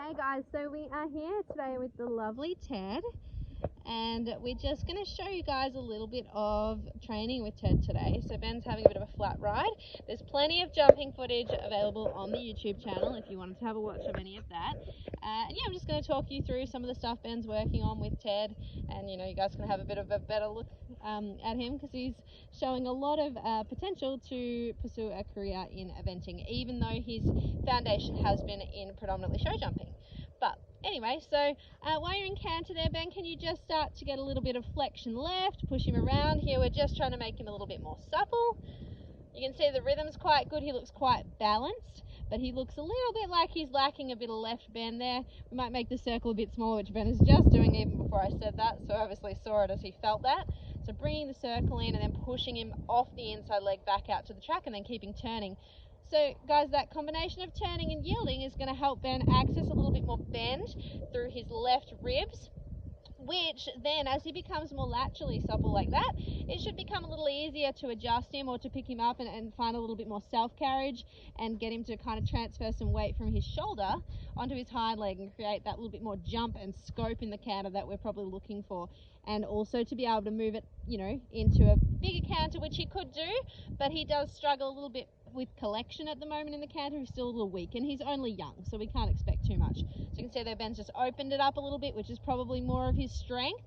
Hey guys, so we are here today with the lovely Ted, and we're just going to show you guys a little bit of training with Ted today. So Ben's having a bit of a flat ride. There's plenty of jumping footage available on the YouTube channel if you wanted to have a watch of any of that. And yeah, I'm just going to talk you through some of the stuff Ben's working on with Ted, and you guys can have a bit of a better look at him, because he's showing a lot of potential to pursue a career in eventing, even though his foundation has been in predominantly show jumping. But anyway, so while you're in canter there, Ben, can you just start to get a little bit of flexion left, push him around here? We're just trying to make him a little bit more supple. You can see the rhythm's quite good. He looks quite balanced, but he looks a little bit like he's lacking a bit of left bend there. We might make the circle a bit smaller, which Ben is just doing even before I said that, so obviously saw it as he felt that. So bringing the circle in and then pushing him off the inside leg back out to the track, and then keeping turning. So guys, that combination of turning and yielding is going to help Ben access a little bit more bend through his left ribs, which then, as he becomes more laterally supple like that, it should become a little easier to adjust him or to pick him up and find a little bit more self-carriage and get him to kind of transfer some weight from his shoulder onto his hind leg and create that little bit more jump and scope in the canter that we're probably looking for. And also to be able to move it, into a bigger canter, which he could do, but he does struggle a little bit with collection at the moment in the canter. He's still a little weak, and he's only young, so we can't expect too much. So you can see there Ben's just opened it up a little bit, which is probably more of his strength.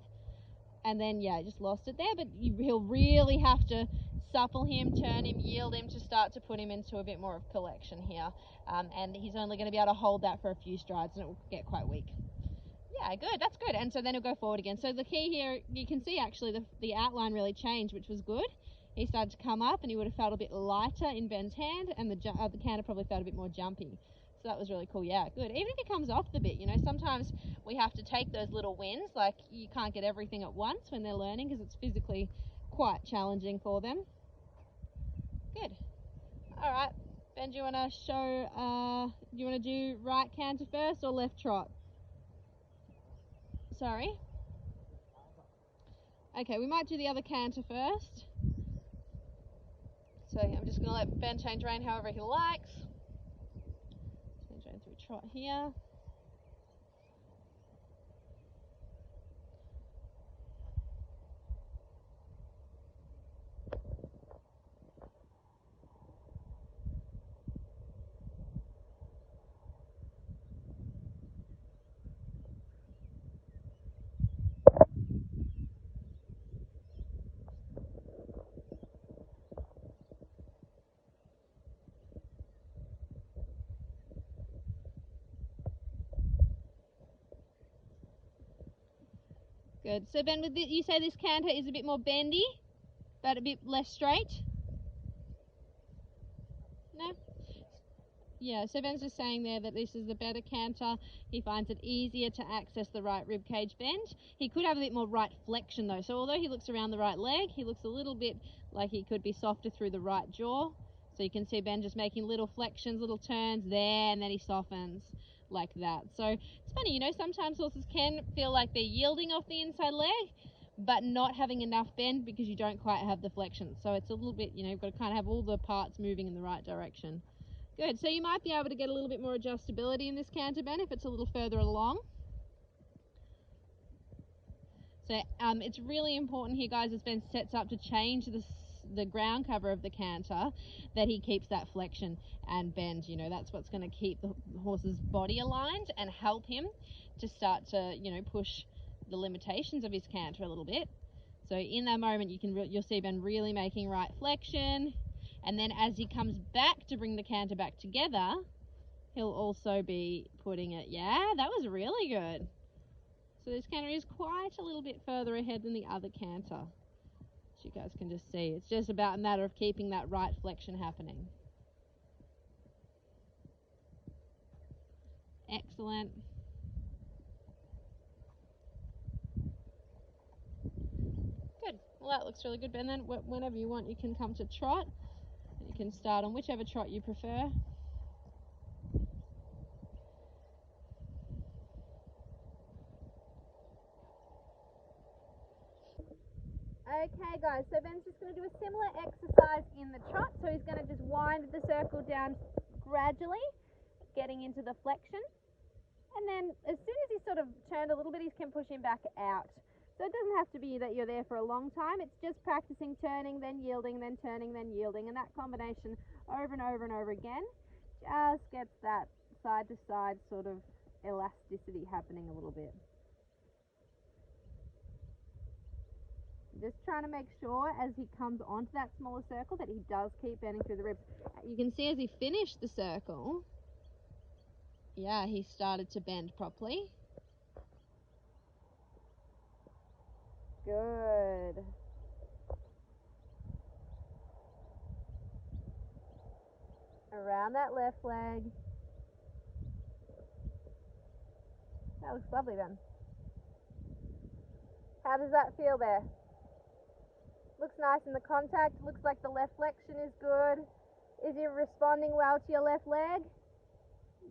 And then, yeah, just lost it there, but he'll really have to supple him, turn him, yield him to start to put him into a bit more of collection here. And he's only going to be able to hold that for a few strides, and it will get quite weak. Yeah, good, that's good. And so then he'll go forward again. So the key here, you can see actually the outline really changed, which was good. He started to come up, and he would have felt a bit lighter in Ben's hand, and the canter probably felt a bit more jumpy. So that was really cool. Yeah, good. Even if he comes off the bit, sometimes we have to take those little wins. Like, you can't get everything at once when they're learning, because it's physically quite challenging for them. Good. All right, Ben, do you want to show, do you want to do right canter first or left trot? Sorry? Okay, we might do the other canter first. So I'm just going to let Ben change rein however he likes. Change rein through trot here. Good. So Ben, you say this canter is a bit more bendy, but a bit less straight? No? Yeah, so Ben's just saying there that this is the better canter. He finds it easier to access the right rib cage bend. He could have a bit more right flexion though. So although he looks around the right leg, he looks a little bit like he could be softer through the right jaw. So you can see Ben just making little flexions, little turns there, and then he softens like that. So it's funny, sometimes horses can feel like they're yielding off the inside leg, but not having enough bend because you don't quite have the flexion. So it's a little bit, you've got to kind of have all the parts moving in the right direction. Good, so you might be able to get a little bit more adjustability in this canter, Ben, if it's a little further along. So it's really important here, guys, as Ben sets up to change the ground cover of the canter, that he keeps that flexion and bend. That's what's going to keep the horse's body aligned and help him to start to, push the limitations of his canter a little bit. So in that moment, you'll see Ben really making right flexion, and then as he comes back to bring the canter back together, he'll also be putting it. Yeah, that was really good. So this canter is quite a little bit further ahead than the other canter. As you guys can just see, it's just about a matter of keeping that right flexion happening. Excellent. Good. Well, that looks really good, Ben. Then whenever you want, you can come to trot. You can start on whichever trot you prefer. Okay guys, so Ben's just going to do a similar exercise in the trot. So he's going to just wind the circle down gradually, getting into the flexion. And then as soon as he's sort of turned a little bit, he can push him back out. So it doesn't have to be that you're there for a long time. It's just practicing turning, then yielding, then turning, then yielding. And that combination over and over and over again just gets that side to side sort of elasticity happening a little bit. Just trying to make sure as he comes onto that smaller circle that he does keep bending through the ribs. You can see as he finished the circle, yeah, he started to bend properly. Good. Around that left leg. That looks lovely then. How does that feel there? Looks nice in the contact. Looks like the left flexion is good. Is he responding well to your left leg?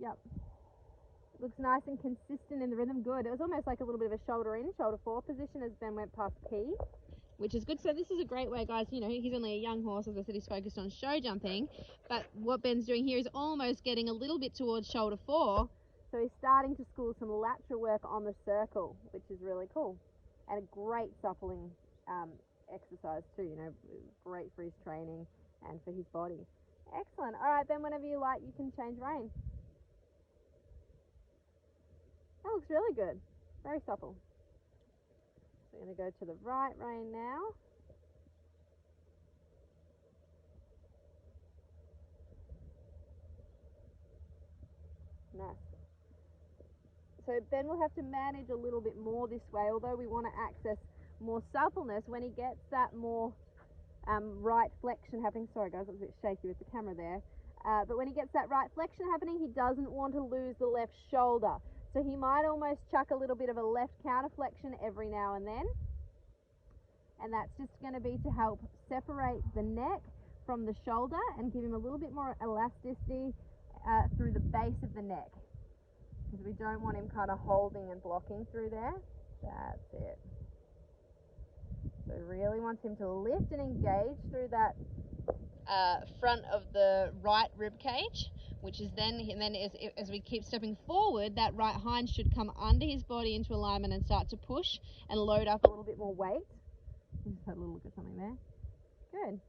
Yep. Looks nice and consistent in the rhythm. Good. It was almost like a little bit of a shoulder in, shoulder four position as Ben went past P, which is good. So this is a great way, guys. You know, he's only a young horse. As I said, he's focused on show jumping. But what Ben's doing here is almost getting a little bit towards shoulder four. So he's starting to school some lateral work on the circle, which is really cool. And a great suppling exercise too, you know, great for his training and for his body. Excellent. All right, Ben, whenever you like, you can change rein. That looks really good. Very supple. So we're going to go to the right rein now. Nice. So Ben will have to manage a little bit more this way, although we want to access more suppleness when he gets that more right flexion happening. Sorry guys, I was a bit shaky with the camera there. But when he gets that right flexion happening, he doesn't want to lose the left shoulder. So he might almost chuck a little bit of a left counter flexion every now and then. And that's just going to be to help separate the neck from the shoulder and give him a little bit more elasticity through the base of the neck. Because we don't want him kind of holding and blocking through there. That's it. So really wants him to lift and engage through that front of the right rib cage, which is then, as we keep stepping forward, that right hind should come under his body into alignment and start to push and load up a little bit more weight. Just had a little look at something there. Good.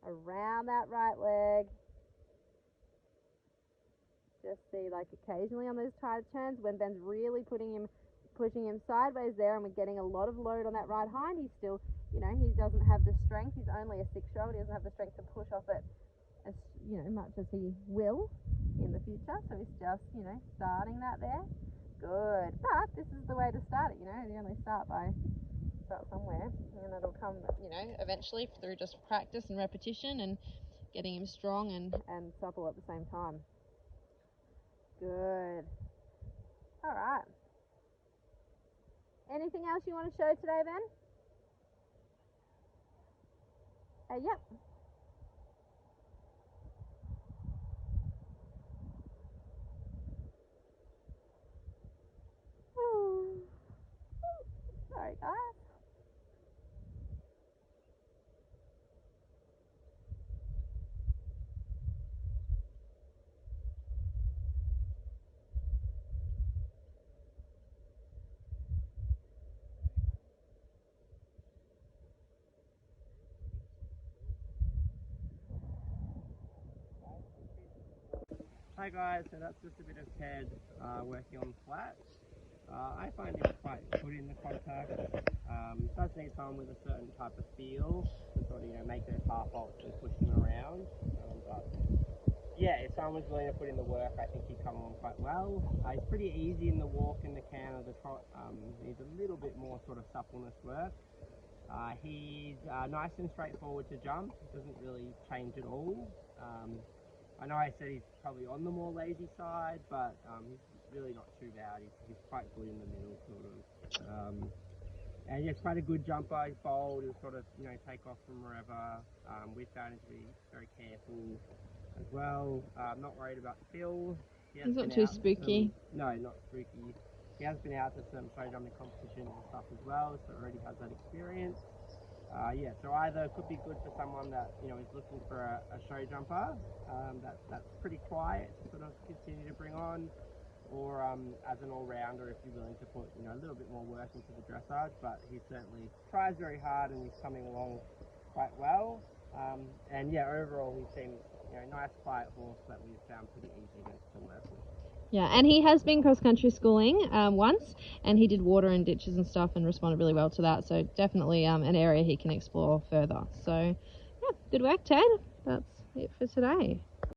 Around that right leg. Just see, like, occasionally on those tighter turns when Ben's really pushing him sideways there and we're getting a lot of load on that right hind, he's still, you know, he doesn't have the strength. He's only a 6-year-old. He doesn't have the strength to push off it as, you know, much as he will in the future. So he's just, you know, starting that there. Good. But this is the way to start it, you know. You only start somewhere, and it'll come, you know, eventually through just practice and repetition and getting him strong and supple at the same time. Good. All right. Anything else you want to show today, Ben? Yep. Sorry, guys. Hi guys, so that's just a bit of Ted working on flat. I find him quite good in the contact. Does need someone with a certain type of feel to sort of, you know, make those half vaults and push them around. But yeah, if someone was willing to put in the work, I think he'd come on quite well. He's pretty easy in the walk and the canter. The trot needs a little bit more sort of suppleness work. He's nice and straightforward to jump. Doesn't really change at all. I know I said he's probably on the more lazy side, but he's really not too bad. He's quite good in the middle, sort of. And yeah, quite a good jumper. He's bold. He'll sort of, you know, take off from wherever. We found him to be very careful as well. Not worried about the fill. He's not too spooky. No, not spooky. He has been out to some show jumping competitions and stuff as well, so already has that experience. Yeah, so either it could be good for someone that, you know, is looking for a show jumper that's pretty quiet to sort of continue to bring on, or or as an all-rounder if you're willing to put, you know, a little bit more work into the dressage. But he certainly tries very hard and he's coming along quite well. And yeah, overall he seems, you know, nice, quiet horse that we've found pretty easy to work with. Yeah, and he has been cross-country schooling once, and he did water and ditches and stuff and responded really well to that. So definitely an area he can explore further. So yeah, good work, Ted. That's it for today.